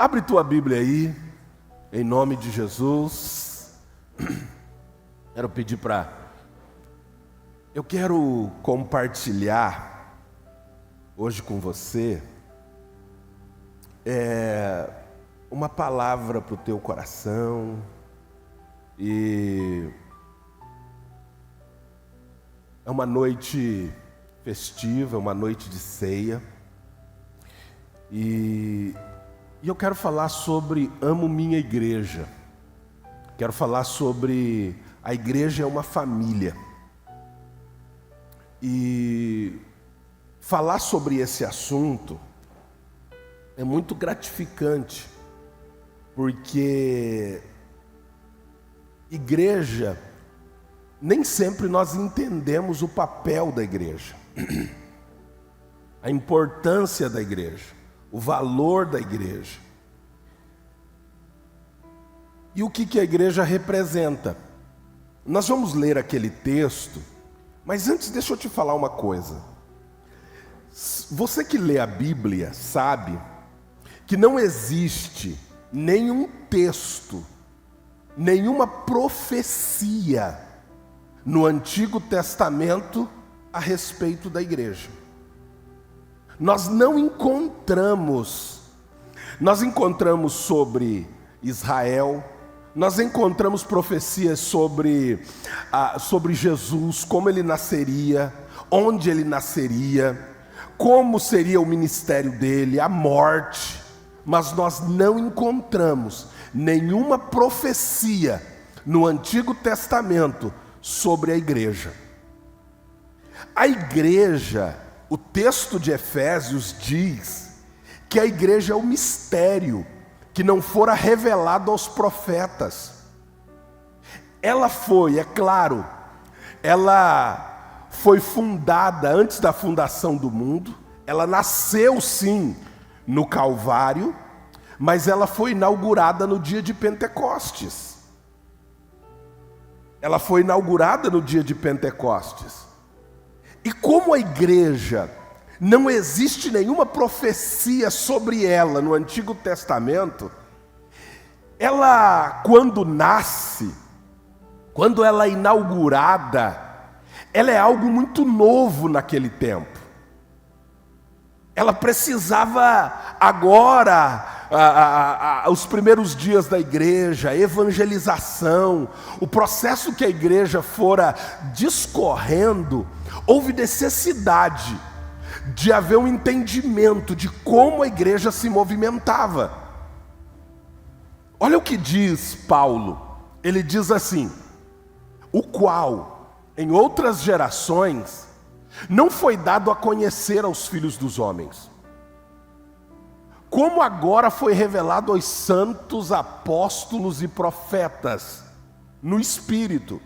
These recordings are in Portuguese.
Abre tua Bíblia aí, em nome de Jesus. Quero pedir eu quero compartilhar hoje com você uma palavra para o teu coração e é uma noite festiva, uma noite de ceia e eu quero falar sobre amo minha igreja. Quero falar sobre a igreja é uma família. E falar sobre esse assunto é muito gratificante, porque igreja, nem sempre nós entendemos o papel da igreja, a importância da igreja, o valor da igreja. E o que a igreja representa? Nós vamos ler aquele texto, mas antes deixa eu te falar uma coisa. Você que lê a Bíblia sabe que não existe nenhum texto, nenhuma profecia no Antigo Testamento a respeito da igreja. Nós encontramos sobre Israel, nós encontramos profecias sobre Jesus, como ele nasceria, onde ele nasceria, como seria o ministério dele, a morte, mas nós não encontramos nenhuma profecia no Antigo Testamento sobre a igreja. A igreja, o texto de Efésios diz que a igreja é o mistério que não fora revelado aos profetas. Ela foi, é claro, ela foi fundada antes da fundação do mundo, ela nasceu sim no Calvário, mas ela foi inaugurada no dia de Pentecostes. Ela foi inaugurada no dia de Pentecostes. E como a igreja não existe nenhuma profecia sobre ela no Antigo Testamento, ela, quando nasce, quando ela é inaugurada, ela é algo muito novo naquele tempo. Ela precisava agora, os primeiros dias da igreja, a evangelização, o processo que a igreja fora discorrendo, houve necessidade de haver um entendimento de como a igreja se movimentava. Olha o que diz Paulo. Ele diz assim: o qual, em outras gerações, não foi dado a conhecer aos filhos dos homens, como agora foi revelado aos santos apóstolos e profetas, no Espírito.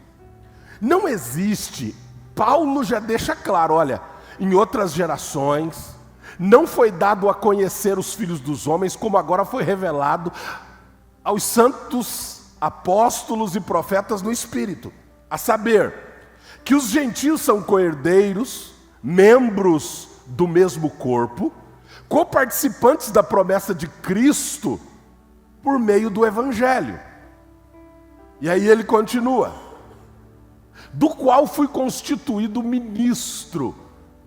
Não existe, Paulo já deixa claro, olha, em outras gerações, não foi dado a conhecer os filhos dos homens, como agora foi revelado aos santos apóstolos e profetas no Espírito. A saber, que os gentios são co-herdeiros, membros do mesmo corpo, coparticipantes da promessa de Cristo, por meio do Evangelho. E aí ele continua: do qual fui constituído ministro,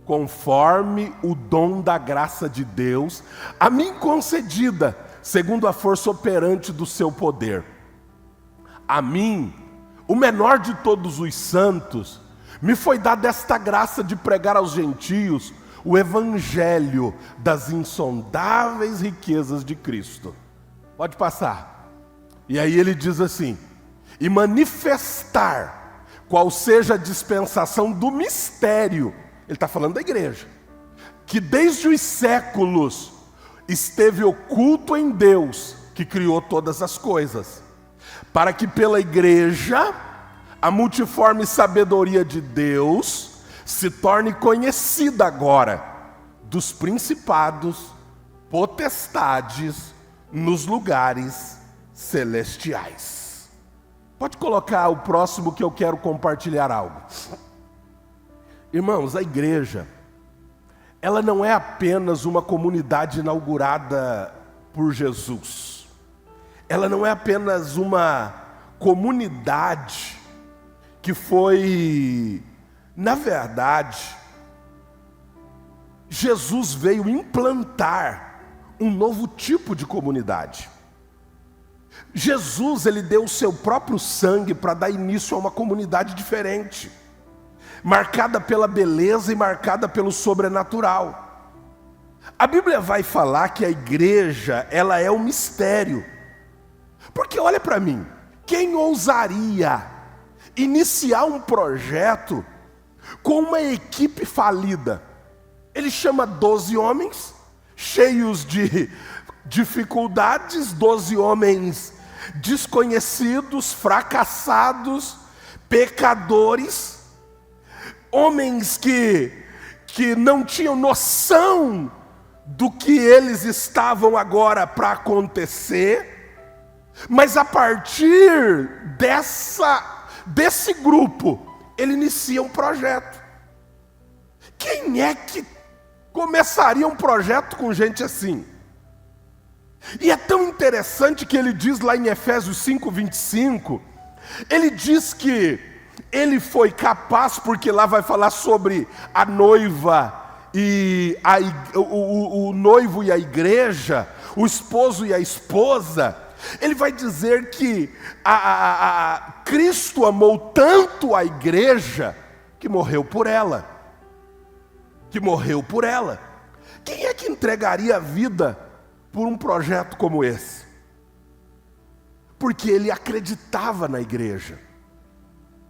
conforme o dom da graça de Deus, a mim concedida, segundo a força operante do seu poder. A mim, o menor de todos os santos, me foi dada esta graça de pregar aos gentios o evangelho das insondáveis riquezas de Cristo. Pode passar. E aí ele diz assim: e manifestar qual seja a dispensação do mistério. Ele está falando da igreja, que desde os séculos esteve oculto em Deus, que criou todas as coisas, para que pela igreja a multiforme sabedoria de Deus se torne conhecida agora dos principados, potestades nos lugares celestiais. Pode colocar o próximo, que eu quero compartilhar algo. Irmãos, a igreja, ela não é apenas uma comunidade inaugurada por Jesus. Ela não é apenas uma comunidade que foi, na verdade, Jesus veio implantar um novo tipo de comunidade. Jesus, ele deu o seu próprio sangue para dar início a uma comunidade diferente, marcada pela beleza e marcada pelo sobrenatural. A Bíblia vai falar que a igreja, ela é um mistério. Porque olha para mim, quem ousaria iniciar um projeto com uma equipe falida? Ele chama 12 homens, cheios de dificuldades, 12 homens desconhecidos, fracassados, pecadores, homens que não tinham noção do que eles estavam agora para acontecer, mas a partir desse grupo, ele inicia um projeto. Quem é que começaria um projeto com gente assim? E é tão interessante que ele diz lá em Efésios 5:25, ele diz que ele foi capaz, porque lá vai falar sobre a noiva e o noivo e a igreja, o esposo e a esposa. Ele vai dizer que Cristo amou tanto a igreja que morreu por ela. Quem é que entregaria a vida por um projeto como esse? Porque ele acreditava na igreja.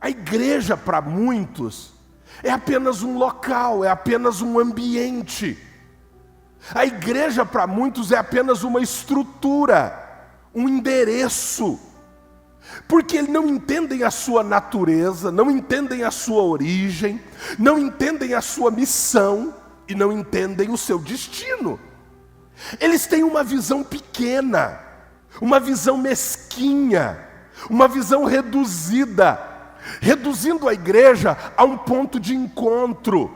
A igreja, para muitos, é apenas um local, é apenas um ambiente. A igreja, para muitos, é apenas uma estrutura, um endereço. Porque eles não entendem a sua natureza, não entendem a sua origem, não entendem a sua missão e não entendem o seu destino. Eles têm uma visão pequena, uma visão mesquinha, uma visão reduzida, reduzindo a igreja a um ponto de encontro,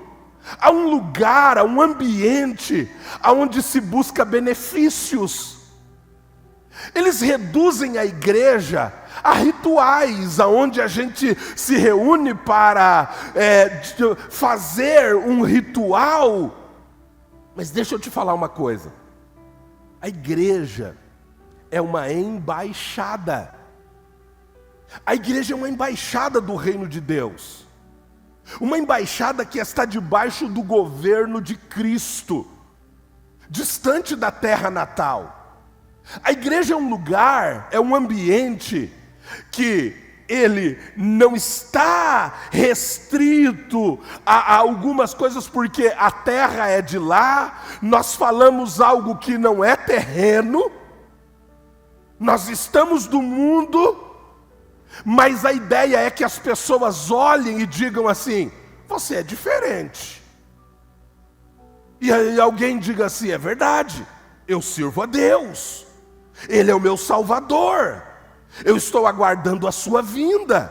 a um lugar, a um ambiente onde se busca benefícios. Eles reduzem a igreja a rituais, aonde a gente se reúne para fazer um ritual. Mas deixa eu te falar uma coisa. A igreja é uma embaixada. A igreja é uma embaixada do reino de Deus. Uma embaixada que está debaixo do governo de Cristo, distante da terra natal. A igreja é um lugar, é um ambiente que ele não está restrito a algumas coisas, porque a terra é de lá, nós falamos algo que não é terreno, nós estamos do mundo, mas a ideia é que as pessoas olhem e digam assim: você é diferente. E aí alguém diga assim: é verdade, eu sirvo a Deus, Ele é o meu Salvador, eu estou aguardando a sua vinda,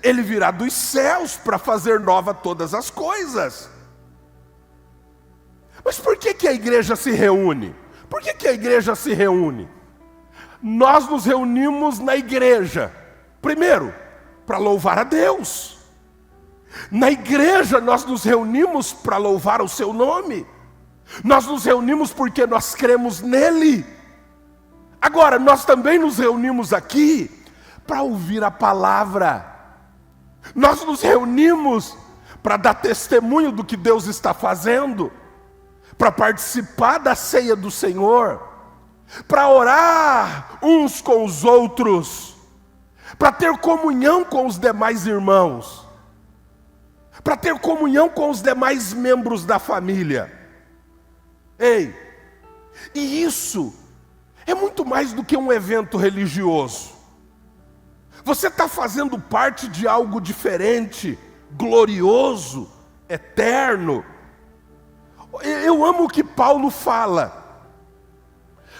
Ele virá dos céus para fazer nova todas as coisas. Mas por que a igreja se reúne? Por que a igreja se reúne? Nós nos reunimos na igreja, primeiro, para louvar a Deus. Na igreja nós nos reunimos para louvar o seu nome. Nós nos reunimos porque nós cremos nele. Agora, nós também nos reunimos aqui para ouvir a palavra. Nós nos reunimos para dar testemunho do que Deus está fazendo, para participar da ceia do Senhor, para orar uns com os outros, para ter comunhão com os demais irmãos, para ter comunhão com os demais membros da família. Ei, e isso é muito mais do que um evento religioso. Você está fazendo parte de algo diferente, glorioso, eterno. Eu amo o que Paulo fala,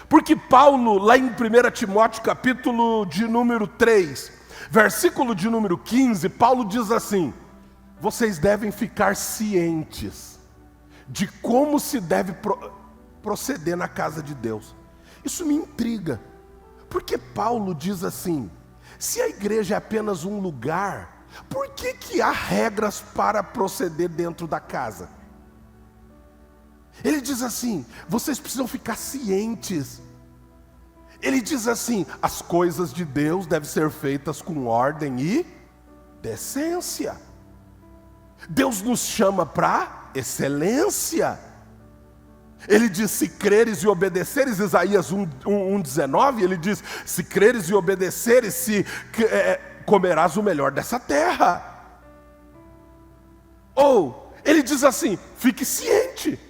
porque Paulo, lá em 1 Timóteo, capítulo de número 3, versículo de número 15, Paulo diz assim: vocês devem ficar cientes de como se deve proceder na casa de Deus. Isso me intriga, porque Paulo diz assim: se a igreja é apenas um lugar, por que há regras para proceder dentro da casa? Ele diz assim: vocês precisam ficar cientes. Ele diz assim: as coisas de Deus devem ser feitas com ordem e decência. Deus nos chama para excelência. Ele diz: se creres e obedeceres, Isaías 1:19, ele diz: se creres e obedeceres, comerás o melhor dessa terra. Ou, ele diz assim: fique ciente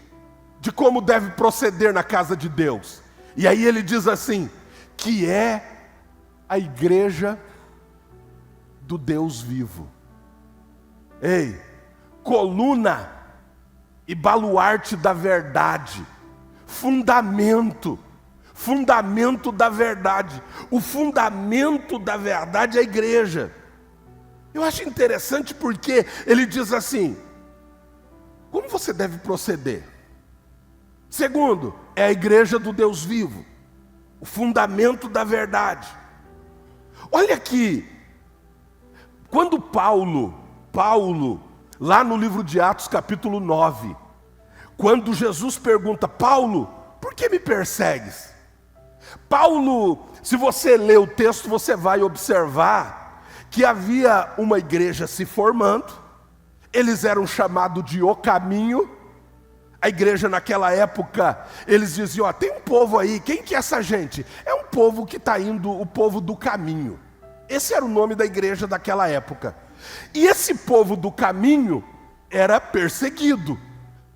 de como deve proceder na casa de Deus. E aí ele diz assim, que é a igreja do Deus vivo. Ei, coluna e baluarte da verdade, fundamento da verdade. O fundamento da verdade é a igreja. Eu acho interessante porque ele diz assim: como você deve proceder? Segundo, é a igreja do Deus vivo, o fundamento da verdade. Olha aqui, quando Paulo, lá no livro de Atos capítulo 9, quando Jesus pergunta: Paulo, por que me persegues? Paulo, se você ler o texto, você vai observar que havia uma igreja se formando, eles eram chamados de O Caminho. A igreja naquela época, eles diziam: tem um povo aí, quem que é essa gente? É um povo que está indo, o povo do caminho. Esse era o nome da igreja daquela época. E esse povo do caminho era perseguido.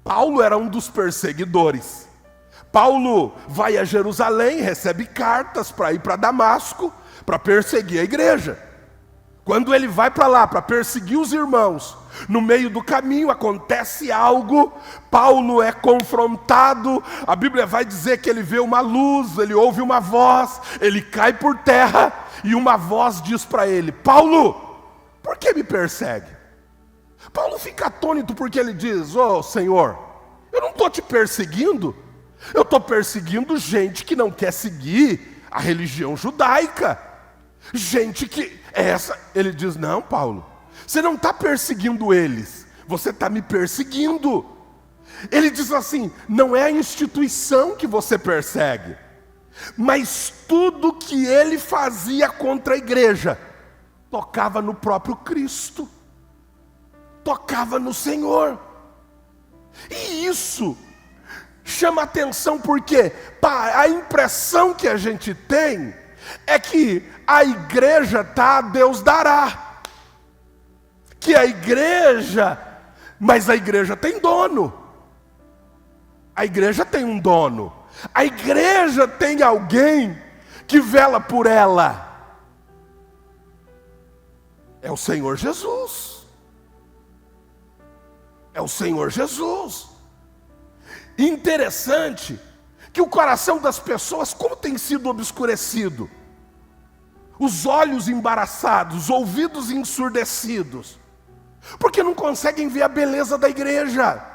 Paulo era um dos perseguidores. Paulo vai a Jerusalém, recebe cartas para ir para Damasco, para perseguir a igreja. Quando ele vai para lá para perseguir os irmãos, no meio do caminho acontece algo, Paulo é confrontado, a Bíblia vai dizer que ele vê uma luz, ele ouve uma voz, ele cai por terra e uma voz diz para ele: Paulo, por que me persegue? Paulo fica atônito porque ele diz: ô Senhor, eu não estou te perseguindo, eu estou perseguindo gente que não quer seguir a religião judaica, gente que essa. Ele diz: não, Paulo, você não está perseguindo eles, você está me perseguindo. Ele diz assim: não é a instituição que você persegue, mas tudo que ele fazia contra a igreja tocava no próprio Cristo, tocava no Senhor. E isso chama atenção porque a impressão que a gente tem é que a igreja tá, Deus dará. Que a igreja, mas a igreja tem dono. A igreja tem um dono. A igreja tem alguém que vela por ela. É o Senhor Jesus. É o Senhor Jesus. Interessante que o coração das pessoas, como tem sido obscurecido, os olhos embaraçados, os ouvidos ensurdecidos, porque não conseguem ver a beleza da igreja.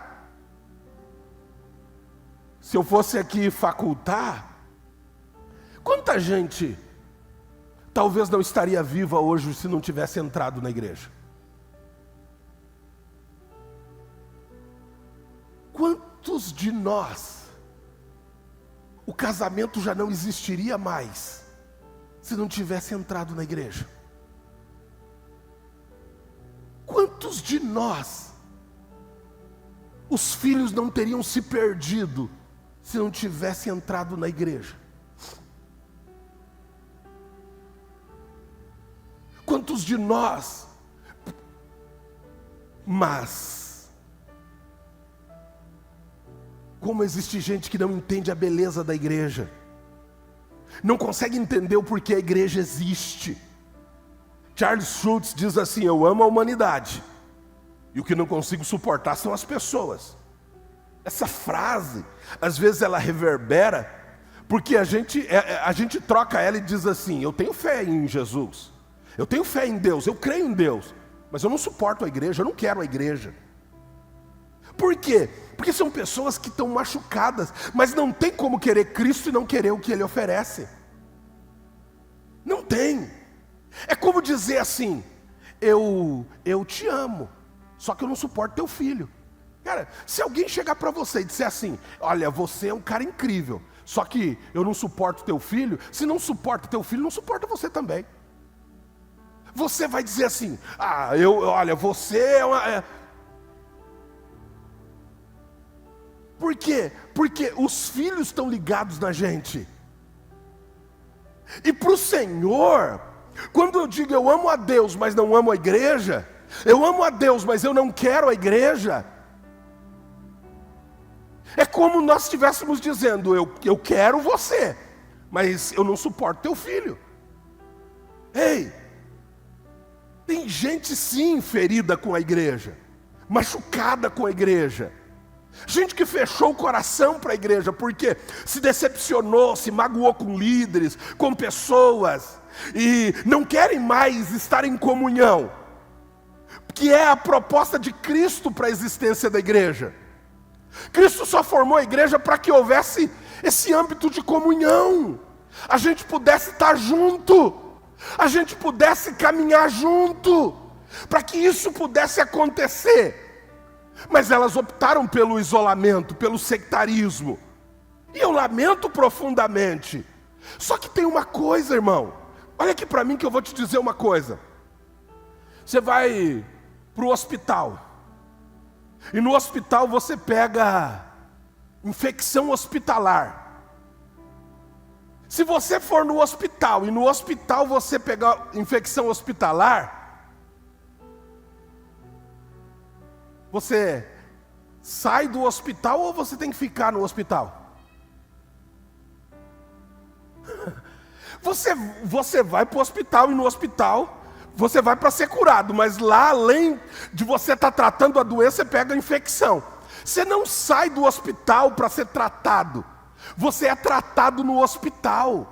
Se eu fosse aqui facultar, quanta gente talvez não estaria viva hoje se não tivesse entrado na igreja? Quantos de nós, o casamento já não existiria mais se não tivesse entrado na igreja? Quantos de nós, os filhos não teriam se perdido se não tivesse entrado na igreja? Quantos de nós, mas como existe gente que não entende a beleza da igreja, não consegue entender o porquê a igreja existe. Charles Schultz diz assim: eu amo a humanidade, e o que não consigo suportar são as pessoas. Essa frase, às vezes ela reverbera, porque a gente troca ela e diz assim: eu tenho fé em Jesus, eu tenho fé em Deus, eu creio em Deus, mas eu não suporto a igreja, eu não quero a igreja. Por quê? Porque são pessoas que estão machucadas, mas não tem como querer Cristo e não querer o que Ele oferece. Não tem. É como dizer assim, eu te amo, só que eu não suporto teu filho. Cara, se alguém chegar para você e disser assim, olha, você é um cara incrível, só que eu não suporto teu filho, se não suporta teu filho, não suporta você também. Você vai dizer assim, olha, você é uma... Por quê? Porque os filhos estão ligados na gente. E para o Senhor, quando eu digo eu amo a Deus, mas não amo a igreja, eu amo a Deus, mas eu não quero a igreja, é como nós estivéssemos dizendo, eu quero você, mas eu não suporto teu filho. Ei, tem gente sim ferida com a igreja, machucada com a igreja, gente que fechou o coração para a igreja, porque se decepcionou, se magoou com líderes, com pessoas, e não querem mais estar em comunhão, que é a proposta de Cristo para a existência da igreja. Cristo só formou a igreja para que houvesse esse âmbito de comunhão, a gente pudesse estar junto, a gente pudesse caminhar junto, para que isso pudesse acontecer. Mas elas optaram pelo isolamento, pelo sectarismo. E eu lamento profundamente. Só que tem uma coisa, irmão. Olha aqui para mim que eu vou te dizer uma coisa. Você vai para o hospital. E no hospital você pega infecção hospitalar. Se você for no hospital e no hospital você pegar infecção hospitalar, você sai do hospital ou você tem que ficar no hospital? Você vai para o hospital e no hospital você vai para ser curado, mas lá além de você estar tratando a doença, você pega a infecção. Você não sai do hospital para ser tratado, você é tratado no hospital.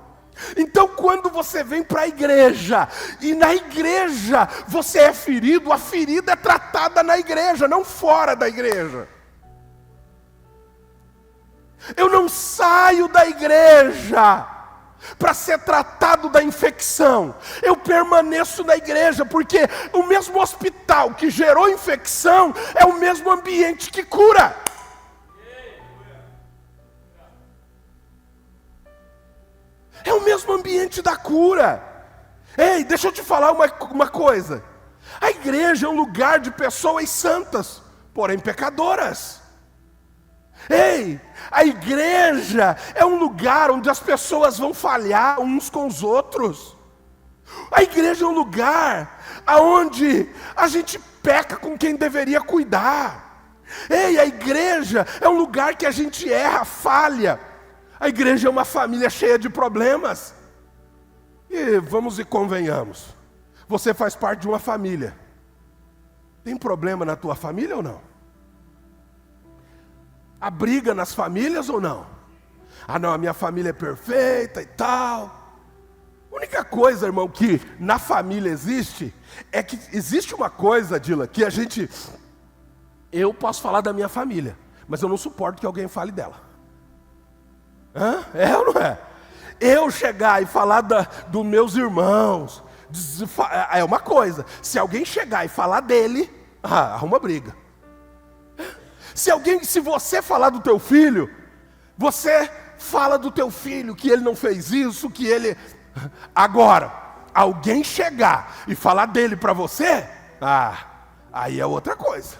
Então quando você vem para a igreja, e na igreja você é ferido, a ferida é tratada na igreja, não fora da igreja. Eu não saio da igreja para ser tratado da infecção, eu permaneço na igreja, porque o mesmo hospital que gerou infecção, é o mesmo ambiente que cura. É o mesmo ambiente da cura. Ei, deixa eu te falar uma coisa. A igreja é um lugar de pessoas santas, porém pecadoras. Ei, a igreja é um lugar onde as pessoas vão falhar uns com os outros. A igreja é um lugar onde a gente peca com quem deveria cuidar. Ei, a igreja é um lugar que a gente erra, falha. A igreja é uma família cheia de problemas. E vamos e convenhamos, você faz parte de uma família. Tem problema na tua família ou não? Há briga nas famílias ou não? Não, a minha família é perfeita e tal. A única coisa, irmão, que na família existe, é que existe uma coisa, Dila, que eu posso falar da minha família, mas eu não suporto que alguém fale dela. É ou não é? Eu chegar e falar dos meus irmãos, é uma coisa. Se alguém chegar e falar dele, arruma briga. Se você falar do teu filho, você fala do teu filho, que ele não fez isso, que ele... Agora, alguém chegar e falar dele para você, aí é outra coisa.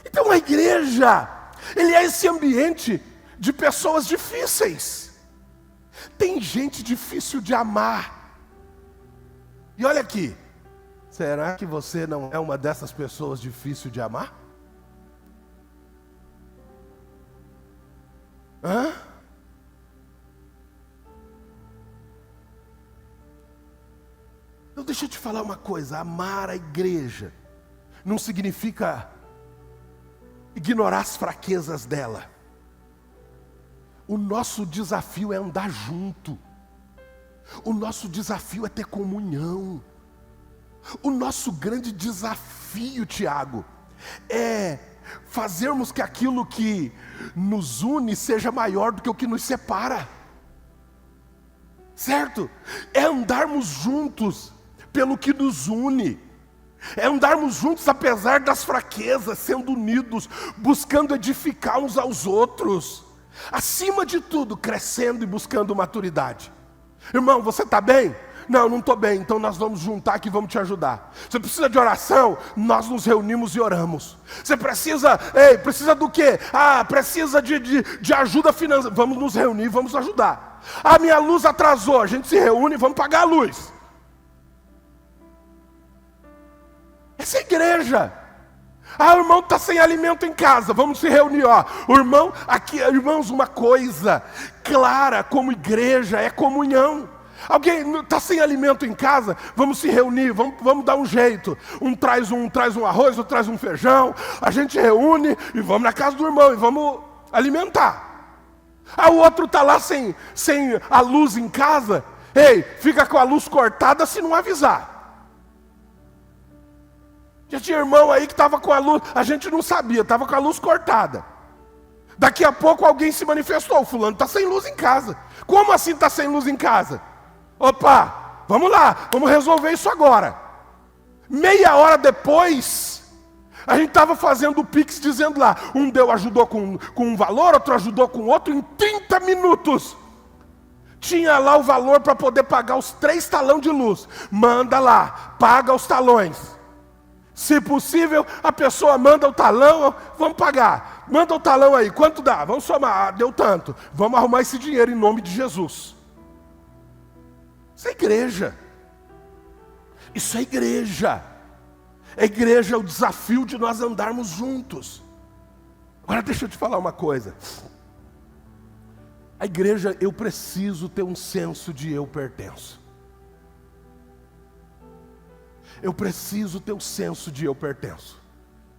Então a igreja, ele é esse ambiente de pessoas difíceis. Tem gente difícil de amar. E olha aqui, será que você não é uma dessas pessoas difícil de amar? Então deixa eu te falar uma coisa, amar a igreja não significa ignorar as fraquezas dela. O nosso desafio é andar junto. O nosso desafio é ter comunhão. O nosso grande desafio, Tiago, é fazermos que aquilo que nos une seja maior do que o que nos separa. Certo? É andarmos juntos pelo que nos une. É andarmos juntos apesar das fraquezas, sendo unidos, buscando edificar uns aos outros. Acima de tudo, crescendo e buscando maturidade. Irmão, você está bem? Não estou bem, então nós vamos juntar aqui e vamos te ajudar. Você precisa de oração? Nós nos reunimos e oramos. Você precisa do quê? Precisa de ajuda financeira. Vamos nos reunir e vamos ajudar. Minha luz atrasou, a gente se reúne e vamos pagar a luz. Essa é a igreja. O irmão está sem alimento em casa, vamos se reunir. O irmão, aqui, irmãos, uma coisa clara como igreja é comunhão. Alguém está sem alimento em casa, vamos se reunir, vamos dar um jeito. Um traz um arroz, outro traz um feijão, a gente reúne e vamos na casa do irmão e vamos alimentar. O outro está lá sem a luz em casa, fica com a luz cortada se não avisar. Já tinha irmão aí que estava com a luz, a gente não sabia, estava com a luz cortada. Daqui a pouco alguém se manifestou, fulano está sem luz em casa. Como assim está sem luz em casa? Opa, vamos lá, vamos resolver isso agora. Meia hora depois, a gente estava fazendo o Pix dizendo lá, ajudou com um valor, outro ajudou com outro, em 30 minutos. Tinha lá o valor para poder pagar os 3 talões de luz. Manda lá, paga os talões. Se possível, a pessoa manda o talão, vamos pagar. Manda o talão aí, quanto dá? Vamos somar, deu tanto. Vamos arrumar esse dinheiro em nome de Jesus. Isso é igreja. Isso é igreja. A igreja é o desafio de nós andarmos juntos. Agora deixa eu te falar uma coisa. A igreja, eu preciso ter um senso de eu pertenço. Eu preciso ter um senso de eu pertenço.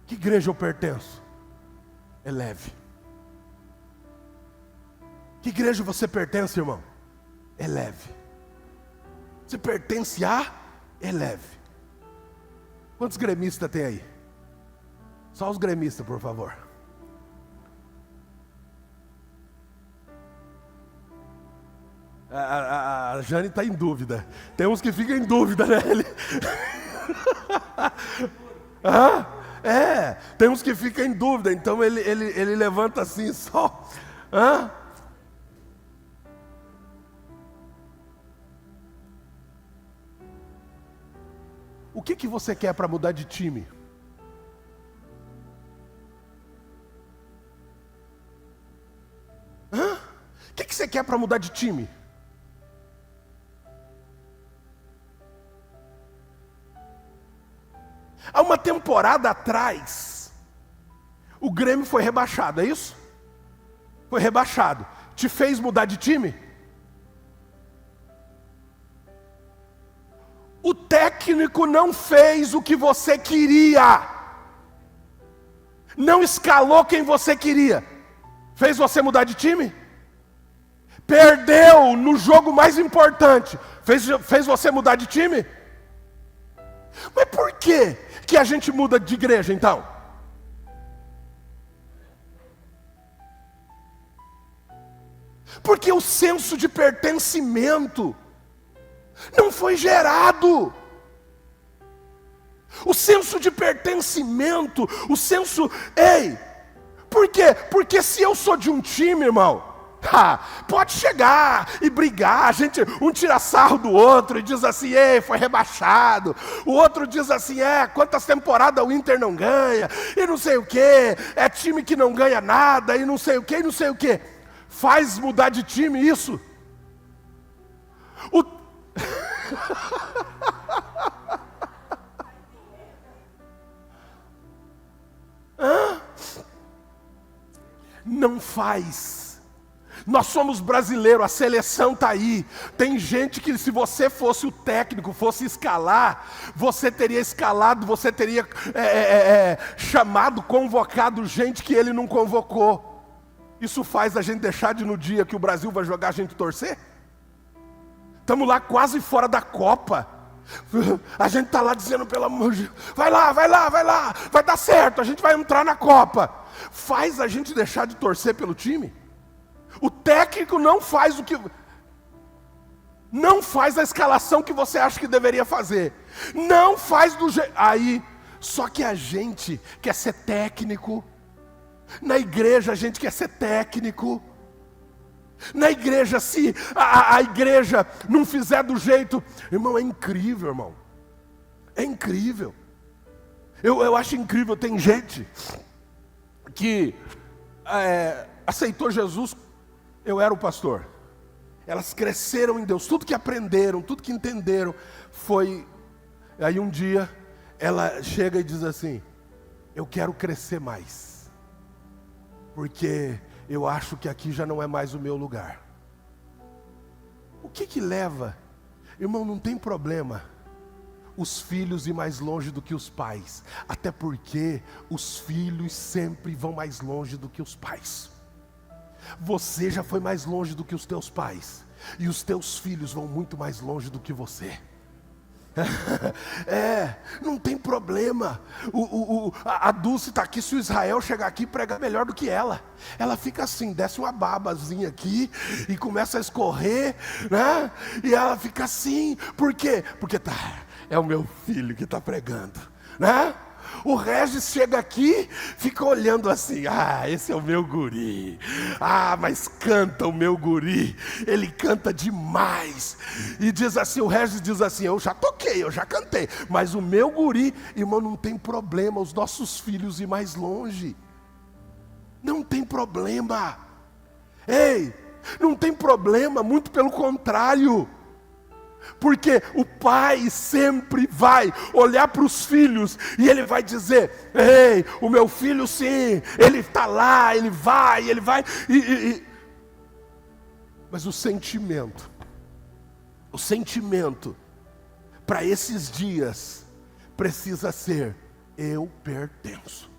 Que igreja eu pertenço? É leve. Que igreja você pertence, irmão? É leve. Você pertence a Eleve. Quantos gremistas tem aí? Só os gremistas, por favor. A Jane está em dúvida. Tem uns que ficam em dúvida, né? Tem uns que ficam em dúvida. Então ele levanta assim só. O que você quer para mudar de time? O que você quer para mudar de time? Há uma temporada atrás, o Grêmio foi rebaixado, é isso? Foi rebaixado. Te fez mudar de time? O técnico não fez o que você queria. Não escalou quem você queria. Fez você mudar de time? Perdeu no jogo mais importante. Fez você mudar de time? Mas por que a gente muda de igreja então? Porque o senso de pertencimento não foi gerado. O senso de pertencimento, o senso, por quê? Porque se eu sou de um time, irmão, pode chegar e brigar, um tira sarro do outro e diz assim, foi rebaixado. O outro diz assim, quantas temporadas o Inter não ganha, e não sei o quê, é time que não ganha nada, e não sei o quê, e não sei o quê. Faz mudar de time isso? Não faz. Nós somos brasileiros, a seleção está aí. Tem gente que se você fosse o técnico, fosse escalar, você teria escalado, você teria chamado, convocado gente que ele não convocou. Isso faz a gente deixar de no dia que o Brasil vai jogar a gente torcer? Estamos lá quase fora da Copa. A gente está lá dizendo, pelo amor de Deus, vai lá, vai dar certo, a gente vai entrar na Copa. Faz a gente deixar de torcer pelo time? O técnico não faz não faz a escalação que você acha que deveria fazer. Não faz do jeito. Aí, só que a gente quer ser técnico. Na igreja a gente quer ser técnico. Na igreja, se a igreja não fizer do jeito, irmão, é incrível, irmão. É incrível. Eu acho incrível, tem gente que aceitou Jesus, eu era o pastor. Elas cresceram em Deus, tudo que aprenderam, tudo que entenderam foi. Aí um dia ela chega e diz assim: eu quero crescer mais, porque eu acho que aqui já não é mais o meu lugar. O que leva? Irmão, não tem problema os filhos ir mais longe do que os pais, até porque os filhos sempre vão mais longe do que os pais. Você já foi mais longe do que os teus pais, e os teus filhos vão muito mais longe do que você. Não tem problema. A Dulce está aqui. Se o Israel chegar aqui e pregar melhor do que ela fica assim, desce uma babazinha aqui e começa a escorrer, né? E ela fica assim, por quê? Porque é o meu filho que está pregando, né? O Regis chega aqui, fica olhando assim, esse é o meu guri, mas canta o meu guri, ele canta demais, e diz assim, o Regis diz assim, eu já toquei, eu já cantei, mas o meu guri, irmão, não tem problema, os nossos filhos ir mais longe, não tem problema, não tem problema, muito pelo contrário. Porque o pai sempre vai olhar para os filhos e ele vai dizer, o meu filho sim, ele está lá, ele vai. Mas o sentimento para esses dias precisa ser, eu pertenço.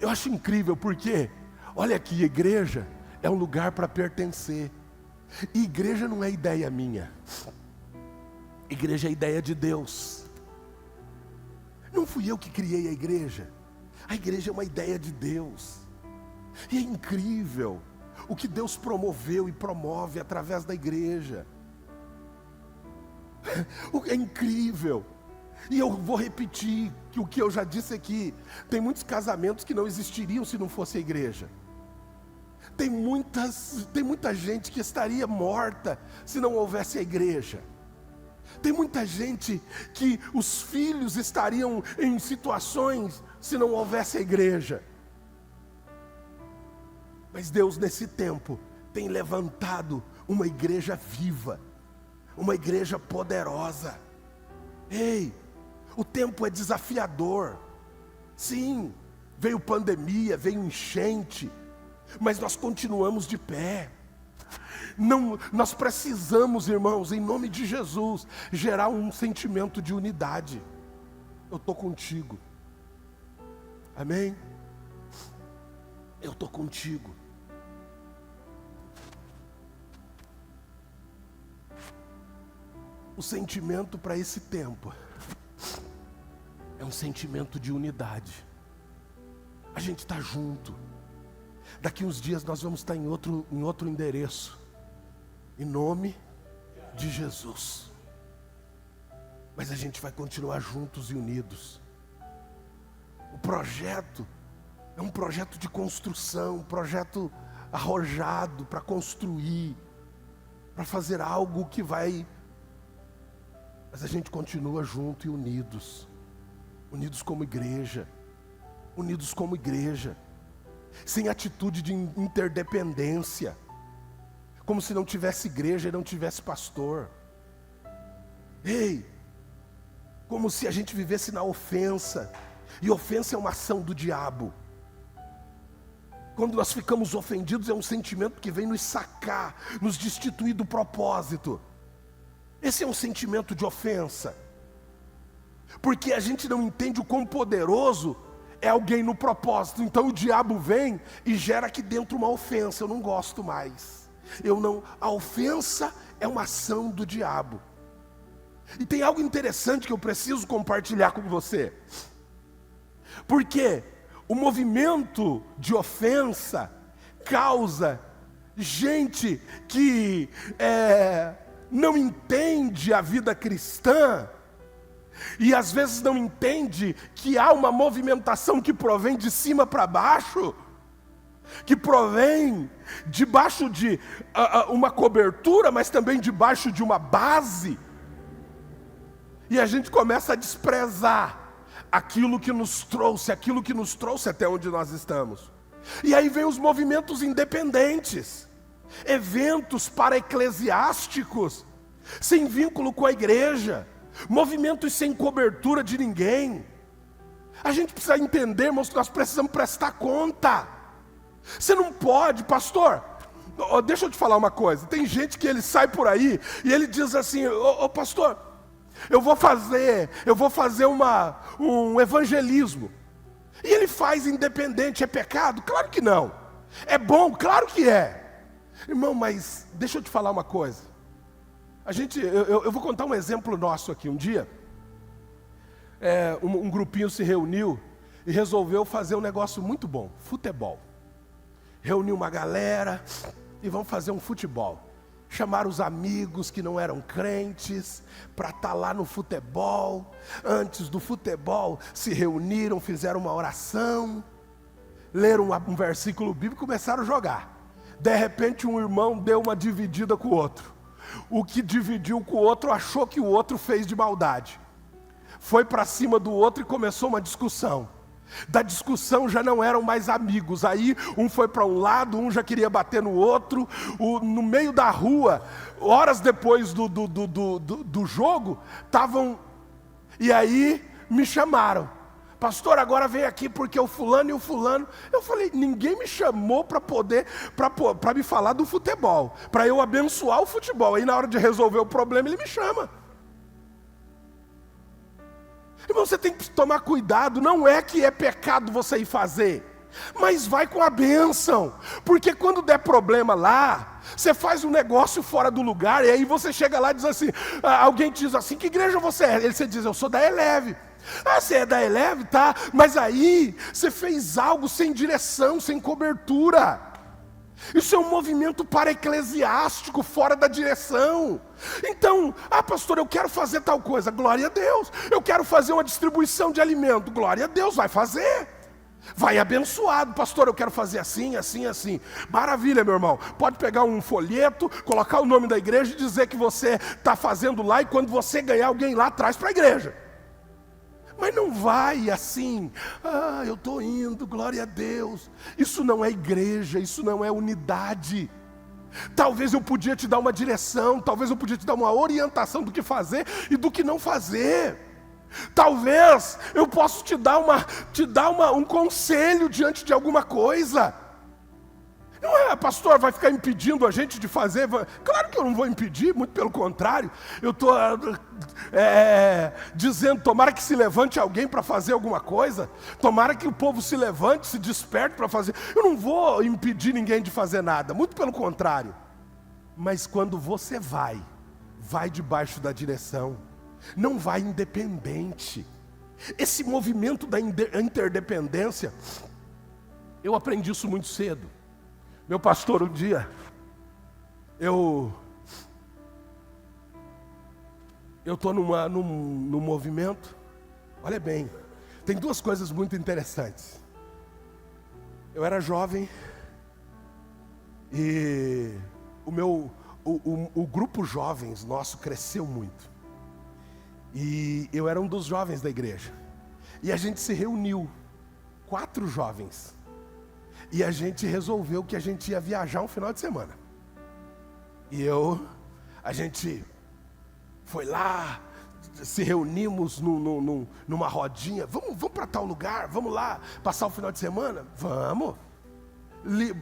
Eu acho incrível porque, olha aqui, igreja é um lugar para pertencer. E igreja não é ideia minha. Igreja é ideia de Deus. Não fui eu que criei a igreja. A igreja é uma ideia de Deus. E é incrível o que Deus promoveu e promove através da igreja. É incrível. E eu vou repetir que o que eu já disse aqui. Tem muitos casamentos que não existiriam se não fosse a igreja. Tem muita gente que estaria morta se não houvesse a igreja. Tem muita gente que os filhos estariam em situações se não houvesse a igreja. Mas Deus nesse tempo tem levantado uma igreja viva, uma igreja poderosa. O tempo é desafiador. Sim, veio pandemia, veio enchente, mas nós continuamos de pé. Não, nós precisamos, irmãos, em nome de Jesus, gerar um sentimento de unidade. Eu estou contigo. Amém? Eu estou contigo. O sentimento para esse tempo é um sentimento de unidade. A gente está junto. Daqui uns dias nós vamos estar em outro endereço. Em nome de Jesus. Mas a gente vai continuar juntos e unidos. O projeto é um projeto de construção, um projeto arrojado para construir, para fazer algo que vai. Mas a gente continua junto e unidos. Unidos como igreja. Unidos como igreja. Sem atitude de interdependência. Como se não tivesse igreja e não tivesse pastor. Como se a gente vivesse na ofensa. E ofensa é uma ação do diabo. Quando nós ficamos ofendidos é um sentimento que vem nos sacar, nos destituir do propósito. Esse é um sentimento de ofensa. Porque a gente não entende o quão poderoso é alguém no propósito. Então o diabo vem e gera aqui dentro uma ofensa. Eu não gosto mais. A ofensa é uma ação do diabo. E tem algo interessante que eu preciso compartilhar com você. Porque o movimento de ofensa causa gente que não entende a vida cristã, e às vezes não entende que há uma movimentação que provém de cima para baixo, que provém debaixo de uma cobertura, mas também debaixo de uma base. E a gente começa a desprezar aquilo que nos trouxe até onde nós estamos. E aí vem os movimentos independentes, eventos para-eclesiásticos, sem vínculo com a igreja, movimentos sem cobertura de ninguém. A gente precisa entender, irmãos, que nós precisamos prestar conta. Você não pode, pastor, deixa eu te falar uma coisa. Tem gente que ele sai por aí e ele diz assim: pastor, eu vou fazer um evangelismo. E ele faz independente. É pecado? Claro que não. É bom? Claro que é. Irmão, mas deixa eu te falar uma coisa. Eu vou contar um exemplo nosso aqui. Um dia, um grupinho se reuniu e resolveu fazer um negócio muito bom: futebol. Reuniu uma galera e vamos fazer um futebol. Chamaram os amigos que não eram crentes para estar lá no futebol. Antes do futebol, se reuniram, fizeram uma oração, leram um versículo bíblico e começaram a jogar. De repente, um irmão deu uma dividida com o outro. O que dividiu com o outro achou que o outro fez de maldade. Foi para cima do outro e começou uma discussão. Da discussão já não eram mais amigos. Aí um foi para um lado, um já queria bater no outro. No meio da rua, horas depois do jogo, estavam. E aí me chamaram: pastor, agora vem aqui porque o fulano e o fulano. Eu falei: ninguém me chamou para me falar do futebol, para eu abençoar o futebol. Aí na hora de resolver o problema ele me chama. Irmão, você tem que tomar cuidado. Não é que é pecado você ir fazer, mas vai com a bênção. Porque quando der problema lá, você faz um negócio fora do lugar, e aí você chega lá e diz assim, alguém te diz assim: que igreja você é? Você diz: eu sou da Eleve. Ah, você é da Eleve? Tá, mas aí você fez algo sem direção, sem cobertura. Isso é um movimento para-eclesiástico, fora da direção. Então, pastor, eu quero fazer tal coisa. Glória a Deus. Eu quero fazer uma distribuição de alimento. Glória a Deus, vai fazer. Vai abençoado. Pastor, eu quero fazer assim, assim, assim. Maravilha, meu irmão. Pode pegar um folheto, colocar o nome da igreja e dizer que você está fazendo lá, e quando você ganhar, alguém lá traz para a igreja. Mas não vai assim: eu estou indo, glória a Deus. Isso não é igreja, isso não é unidade. Talvez eu podia te dar uma direção, talvez eu podia te dar uma orientação do que fazer e do que não fazer. Talvez eu possa te dar um conselho diante de alguma coisa. Não é, pastor, vai ficar impedindo a gente de fazer? Claro que eu não vou impedir, muito pelo contrário. Eu estou dizendo: tomara que se levante alguém para fazer alguma coisa. Tomara que o povo se levante, se desperte para fazer. Eu não vou impedir ninguém de fazer nada, muito pelo contrário. Mas quando você vai debaixo da direção. Não vai independente. Esse movimento da interdependência, eu aprendi isso muito cedo. Meu pastor, um dia, eu estou num movimento. Olha bem, tem duas coisas muito interessantes. Eu era jovem e o grupo jovens nosso cresceu muito. E eu era um dos jovens da igreja. E a gente se reuniu, 4 jovens. E a gente resolveu que a gente ia viajar um final de semana. E a gente foi lá, se reunimos numa rodinha. Vamos para tal lugar, vamos lá passar o final de semana? Vamos.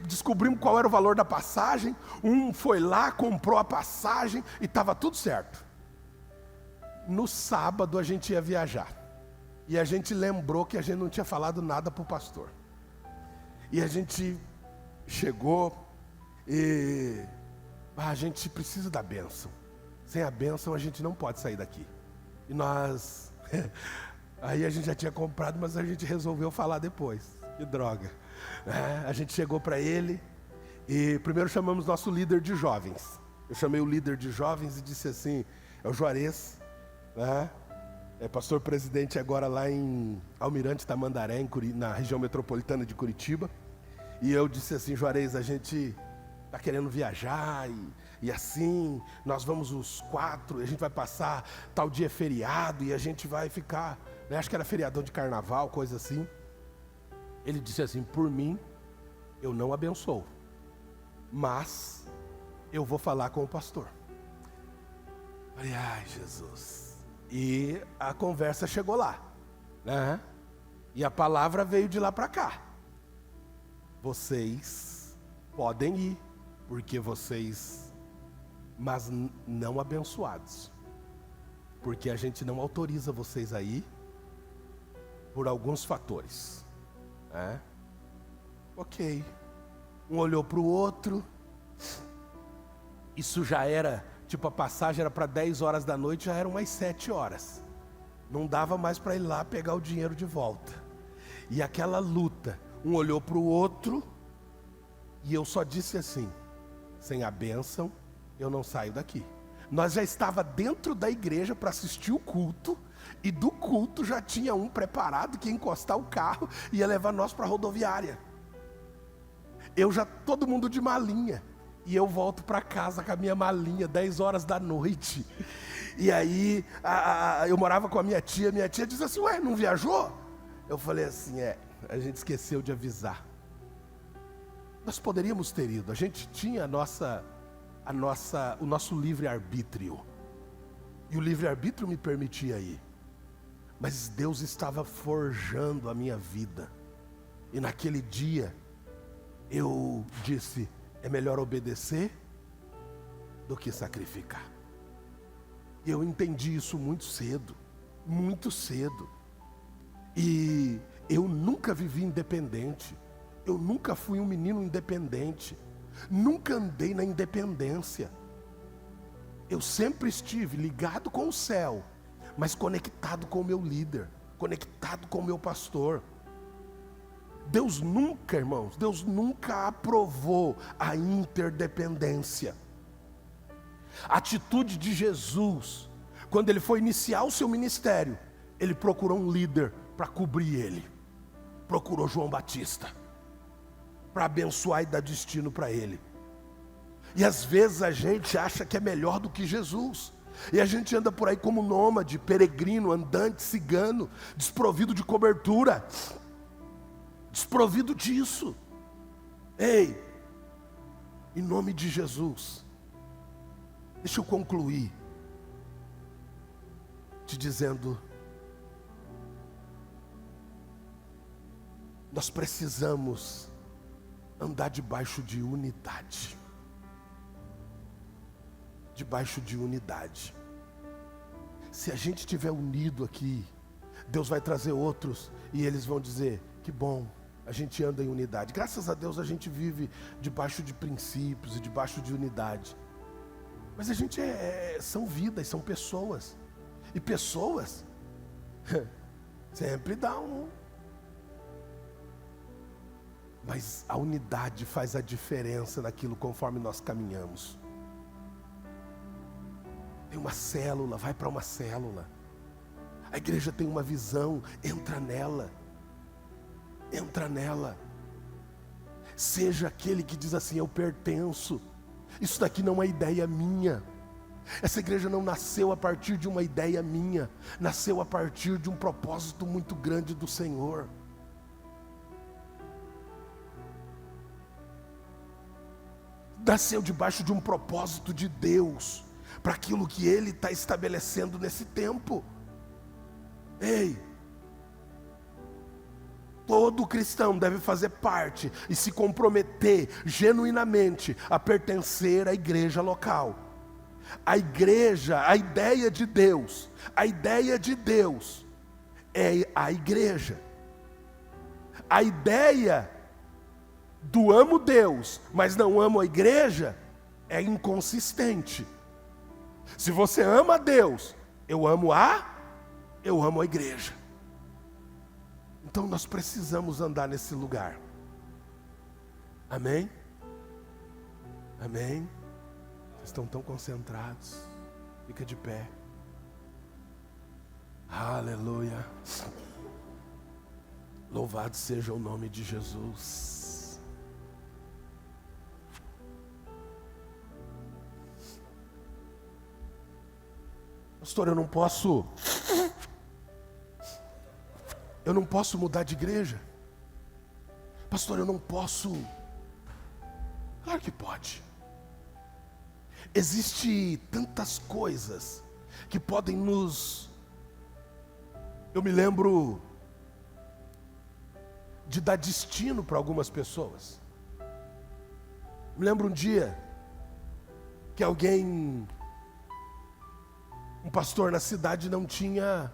Descobrimos qual era o valor da passagem. Um foi lá, comprou a passagem e estava tudo certo. No sábado a gente ia viajar. E a gente lembrou que a gente não tinha falado nada para o pastor. E a gente chegou e a gente precisa da bênção. Sem a bênção a gente não pode sair daqui. E nós... Aí a gente já tinha comprado, mas a gente resolveu falar depois. Que droga. A gente chegou para ele e primeiro chamamos nosso líder de jovens. Eu chamei o líder de jovens e disse assim, é o Juarez, né? É pastor presidente agora lá em Almirante Tamandaré, na região metropolitana de Curitiba. E eu disse assim, Juarez, a gente está querendo viajar e assim, nós vamos os 4, a gente vai passar tal dia feriado e a gente vai ficar, né, acho que era feriadão de carnaval, coisa assim. Ele disse assim, por mim, eu não abençoo, mas eu vou falar com o pastor. Falei, ai Jesus. E a conversa chegou lá, né? E a palavra veio de lá para cá. Vocês podem ir, porque vocês, mas não abençoados. Porque a gente não autoriza vocês a ir por alguns fatores. Né? Ok. Um olhou para o outro. Isso já era, tipo a passagem era para 10 horas da noite, já eram umas 7 horas. Não dava mais para ir lá pegar o dinheiro de volta. E aquela luta, um olhou para o outro, e eu só disse assim, sem a bênção, eu não saio daqui. Nós já estava dentro da igreja para assistir o culto, e do culto já tinha um preparado que ia encostar o carro e ia levar nós para a rodoviária. Eu já, todo mundo de malinha, e eu volto para casa com a minha malinha, 10 horas da noite. E aí, eu morava com a minha tia disse assim, ué, não viajou? Eu falei assim, a gente esqueceu de avisar. Nós poderíamos ter ido, a gente tinha o nosso livre-arbítrio. E o livre-arbítrio me permitia ir. Mas Deus estava forjando a minha vida. E naquele dia, eu disse, é melhor obedecer do que sacrificar. E eu entendi isso muito cedo, muito cedo. E eu nunca vivi independente. Eu nunca fui um menino independente. Nunca andei na independência. Eu sempre estive ligado com o céu, mas conectado com o meu líder, conectado com o meu pastor. Deus nunca, irmãos, Deus nunca aprovou a interdependência. A atitude de Jesus, quando ele foi iniciar o seu ministério, ele procurou um líder para cobrir ele. Procurou João Batista para abençoar e dar destino para ele. E às vezes a gente acha que é melhor do que Jesus. E a gente anda por aí como nômade, peregrino, andante, cigano, desprovido de cobertura, desprovido disso. Ei, em nome de Jesus, deixa eu concluir te dizendo, nós precisamos andar debaixo de unidade. Debaixo de unidade. Se a gente estiver unido aqui, Deus vai trazer outros e eles vão dizer, que bom, a gente anda em unidade. Graças a Deus a gente vive debaixo de princípios e debaixo de unidade. Mas a gente são vidas, são pessoas. E pessoas sempre dá um. Mas a unidade faz a diferença naquilo conforme nós caminhamos. Tem uma célula, vai para uma célula. A igreja tem uma visão, entra nela. Entra nela. Seja aquele que diz assim, eu pertenço. Isso daqui não é ideia minha. Essa igreja não nasceu a partir de uma ideia minha. Nasceu a partir de um propósito muito grande do Senhor. Nasceu debaixo de um propósito de Deus, para aquilo que Ele está estabelecendo nesse tempo. Ei, todo cristão deve fazer parte e se comprometer genuinamente a pertencer à igreja local. A igreja, a ideia de Deus é a igreja. A ideia do amo Deus, mas não amo a igreja, é inconsistente. Se você ama a Deus, eu amo a Eu amo a igreja. Então nós precisamos andar nesse lugar. Amém? Amém? Vocês estão tão concentrados. Fica de pé. Aleluia. Louvado seja o nome de Jesus. Pastor, eu não posso mudar de igreja. Pastor, eu não posso. Claro que pode. Existem tantas coisas que podem nos... Eu me lembro de dar destino para algumas pessoas. Me lembro um dia que um pastor na cidade não tinha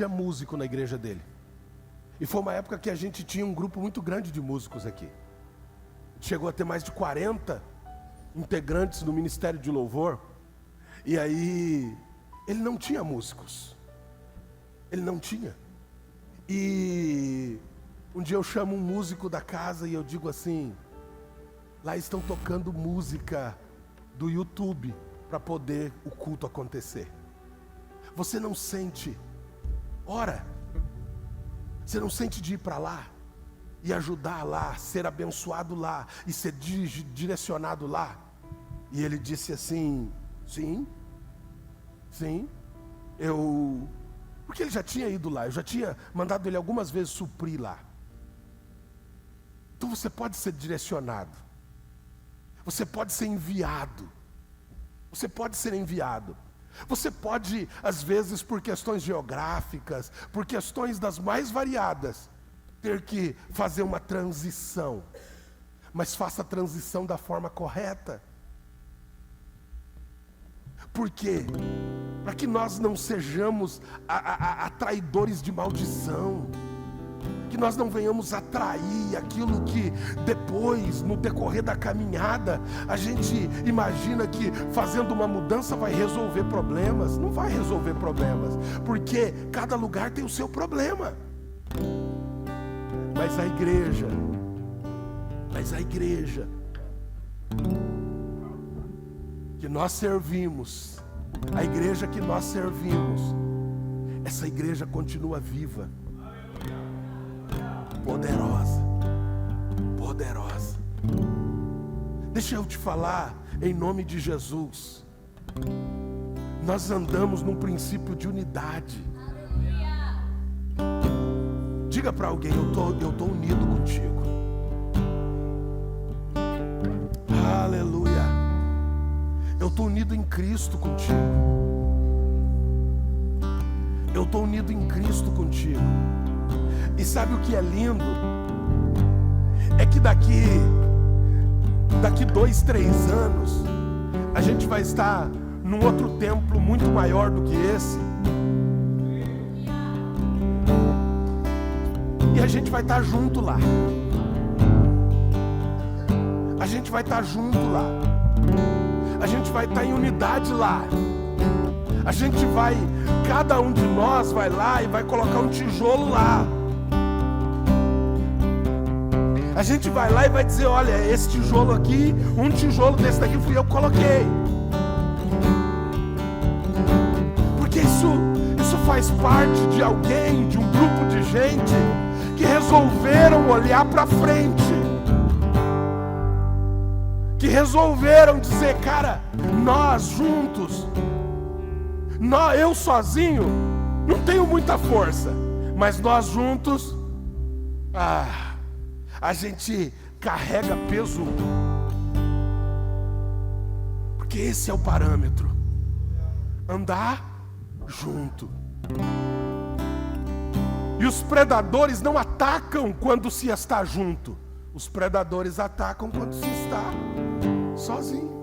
músico na igreja dele. E foi uma época que a gente tinha um grupo muito grande de músicos aqui. Chegou a ter mais de 40 integrantes no Ministério de Louvor. E aí, ele não tinha músicos. Ele não tinha. E um dia eu chamo um músico da casa e eu digo assim: lá estão tocando música do YouTube para poder o culto acontecer. Você não sente, ora, você não sente de ir para lá e ajudar lá, ser abençoado lá e ser direcionado lá? E ele disse assim: sim, porque ele já tinha ido lá, eu já tinha mandado ele algumas vezes suprir lá. Então você pode ser direcionado, você pode ser enviado, você pode ser enviado. Você pode, às vezes, por questões geográficas, por questões das mais variadas, ter que fazer uma transição. Mas faça a transição da forma correta. Por quê? Para que nós não sejamos atraidores de maldição. Que nós não venhamos atrair aquilo que depois, no decorrer da caminhada, a gente imagina que fazendo uma mudança vai resolver problemas. Não vai resolver problemas, porque cada lugar tem o seu problema. Mas a igreja que nós servimos, essa igreja continua viva. Poderosa. Deixa eu te falar, em nome de Jesus, nós andamos num princípio de unidade. Diga para alguém: eu tô unido contigo. Aleluia. Eu tô unido em Cristo contigo. Eu tô unido em Cristo contigo. E sabe o que é lindo? É que daqui 2, 3 anos, a gente vai estar num outro templo muito maior do que esse. E a gente vai estar junto lá. A gente vai estar junto lá. A gente vai estar em unidade lá. Cada um de nós vai lá e vai colocar um tijolo lá. A gente vai lá e vai dizer: olha, esse tijolo aqui, um tijolo desse daqui fui eu que coloquei. Porque isso faz parte de alguém, de um grupo de gente que resolveram olhar para frente, que resolveram dizer: cara, nós juntos, eu sozinho não tenho muita força, mas nós juntos, a gente carrega peso, porque esse é o parâmetro, andar junto. E os predadores não atacam quando se está junto, os predadores atacam quando se está sozinho.